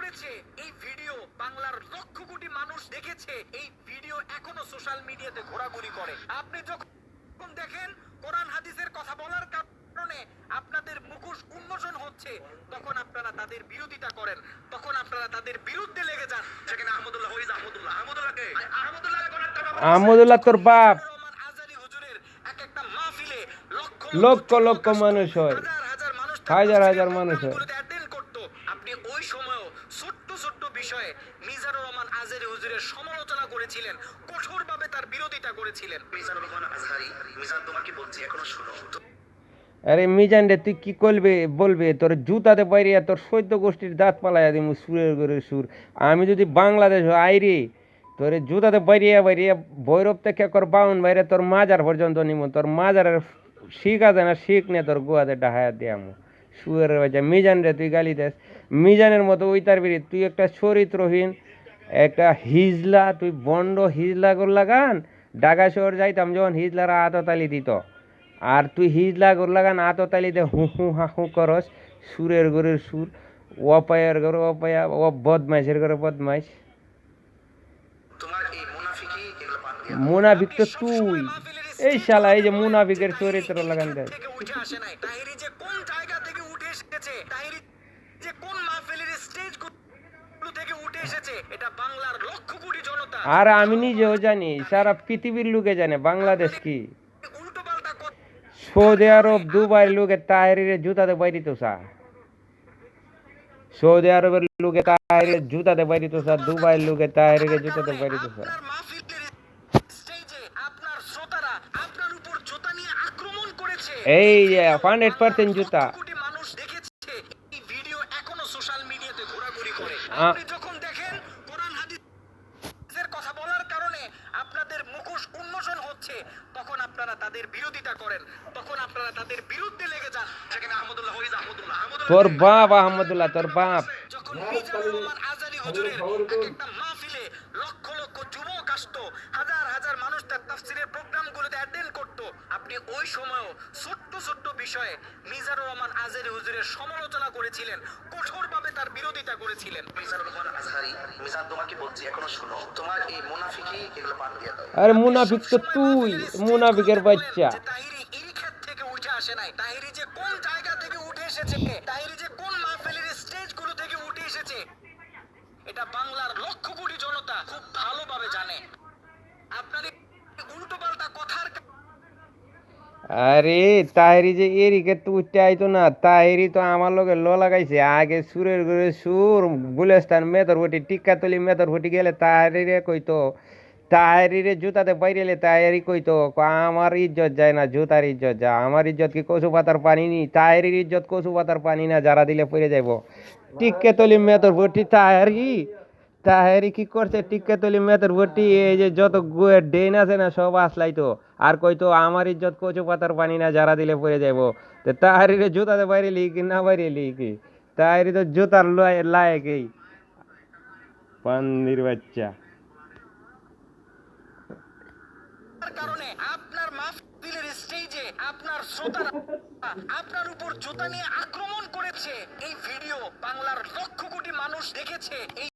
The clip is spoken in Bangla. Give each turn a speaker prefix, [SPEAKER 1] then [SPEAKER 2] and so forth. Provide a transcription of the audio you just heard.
[SPEAKER 1] করেছে এই ভিডিও বাংলার লক্ষ কোটি মানুষ দেখেছে। এই ভিডিও এখনো সোশ্যাল মিডিয়াতে ঘোরাঘুরি করে। আপনি যখন দেখেন কোরআন হাদিসের কথা বলার কারণে আপনাদের মুখোশ উন্মোচন হচ্ছে, তখন আপনারা তাদের বিরোধিতা করেন, তখন আপনারা তাদের বিরুদ্ধে লেগে যান। সেখানে আহমদুল্লাহ হইজ আহমদুল্লাহকে
[SPEAKER 2] আহমদুল্লাহ তোর বাপ।
[SPEAKER 1] আজারি হুজুরের এক একটা মাহফিলে লক্ষ
[SPEAKER 2] লক্ষ লক্ষ মানুষ হয়, হাজার হাজার মানুষ হয়।
[SPEAKER 1] আপনি ওই সময়ও ছোট্ট ছোট্ট বিষয়ে মিজানুর রহমান আজহারী হুজুরের সমালোচনা করেছিলেন, কঠোরভাবে তার বিরোধিতা করেছিলেন। মিজানুর রহমান আজহারী, মিজান তোমাকে বলছি এখনো শুনো।
[SPEAKER 2] আরে মিজান রে তুই কি করবে বলবে, তোর জুতাতে পাইরিয়া তোর সৈদ্য গোষ্ঠীর দাঁত পালাইয়া দিমু সুরের করে সুর। আমি যদি বাংলাদেশ আইরি তোর জুতাতে বাইরিয়া বাইরিয়া ভৈরব থেকে কর বাউন বাইরে তোর মাজার পর্যন্ত নিমু, তোর মাজারের শিখ আছে না, শিখ নিয়ে তোর গুয়াতে ডাহায়া দিয়ামু সুয়ের বাচ্চা। মিজান রে তুই গালি দেস, মিজানের মতো ওই তার বেরিয়ে তুই একটা চরিত্রহীন একটা হিজলা, তুই বন্ড হিজলা করলা গান। ঢাকা শহর যাইতাম যখন হিজলারা আততালি দিত, আর তুই হিজলা করলা গান আততালি দে হু হু হা হু করস সুরের গরের সুর, অপায়ের ঘরে অপায়া, ও বদমাইশের ঘরে বদমাইশ। মুনাফিক তো তুই, এই শালা এই যে মুনাফিকের চরিত্র লাগান দেয়।
[SPEAKER 1] উঠে আসে নাই তাহিরি যে কোন জায়গা থেকে উঠে এসেছে, তাহিরি যে কোন মাহফিলের স্টেজ থেকে উঠে এসেছে, এটা বাংলার লক্ষ কোটি জনতা
[SPEAKER 2] আর আমি নিজেও জানি, সারা পৃথিবীর লোকে জানে বাংলাদেশ কি।
[SPEAKER 1] উল্টো পাল্টা
[SPEAKER 2] সৌদি আরব দুবাইয়ের লোকে তাহিরিরে জুতাতে বাইরিত সা, সৌদি আরবের লোকে তাহিরের জুতাতে বাইরিত সা, দুবাইয়ের লোকে তাহিরিরে জুতাতে বাইরিত সা। এই 100% জুতা।
[SPEAKER 1] মানুষ দেখেছে এই ভিডিও এখনো সোশ্যাল মিডিয়াতে ঘোরাঘুরি করে। আপনি যখন দেখেন কোরআন হাদিসের কথা বলার কারণে আপনাদের মুখোশ উন্মোচন হচ্ছে, তখন আপনারা তাদের বিরোধিতা করেন, তখন আপনারা তাদের বিরুদ্ধে লেগে যান। সেখানে আহমদুল্লাহ হইজ আহমদুল্লাহ
[SPEAKER 2] তোর বাপ আহমদুল্লাহ, তোর বাপ।
[SPEAKER 1] যখন মিজানুর রহমান আজহারী হুজুরের এক একটা মাহফিলে লক্ষ লক্ষ যুবক আসতো, হাজার হাজার মানুষ তার তাফসীরের প্রোগ্রামগুলোতে অ্যাটেন্ড করতো, আপনি ওই সময়ও ছোট্ট ছোট্ট বিষয়ে মিজানুর রহমান আজহারী হুজুরের সমালোচনা করেছিলেন, কঠোরভাবে তার বিরোধিতা করেছিলেন। মিজানুর রহমান আজহারী, মিজান তোমাকে বলছি এখনো শুনো, তোমার এই মুনাফিকি এগুলো বাদ দিয়ে দাও।
[SPEAKER 2] আরে মুনাফিক তো তুই, মুনাফিকের বাচ্চা।
[SPEAKER 1] তাহিরি এই ক্ষেত থেকে উঠে আসে নাই, তাহিরি যে কোন জায়গা থেকে উঠে এসেছে, তাহিরি যে কোন মাহফিলের স্টেজগুলো থেকে উঠে এসেছে, এটা বাংলার লক্ষ কোটি জনতা খুব ভালোভাবে জানে। আপনাদের উল্টো পাল্টা কথার
[SPEAKER 2] আরে তাহিরি যে এরিকে তো উঠতে আইতো না, তাহিরি তো আমার লগে ল লাগাইছে আগে সুরের ঘরে সুর, গুলেস্তান মেদর ভটি টিক্কাতলি মেদর ভটি গেলে তাহিরিরে কইতো, তাহিরিরে জুতাতে বাইরেলে তাহিরি কইতো আমার ইজ্জত যায় না, জুতার ইজ্জত যা, আমার ইজ্জত কি কচু পাতার পানি নি, তাহিরির ইজ্জত কচু পাতার পানি না, যারা দিলে পড়ে যাইব। টিক্কাতলি মেদর ভটি তাহিরি, তাহেরি কি করছে টিক্কাতলি মেতের ভর্তি এই যে যত গুয়ের ডেন আছে না সব আসলাইতো, আর কইতো আমার ইজ্জত কচু পাতার পানি না, যারা দিলে পড়ে যাইব। তো তাহারিরে জুতাতে বাইরে লিখি না বাইরে লিখি, তাহারি তো জুতার লায়কই পান্দির বাচ্চা।
[SPEAKER 1] কারণে আপনার মাহফিলের স্টেজে আপনার শ্রোতারা আপনার উপর জুতা নিয়ে আক্রমণ করেছে, এই ভিডিও বাংলার লক্ষ কোটি মানুষ দেখেছে। এই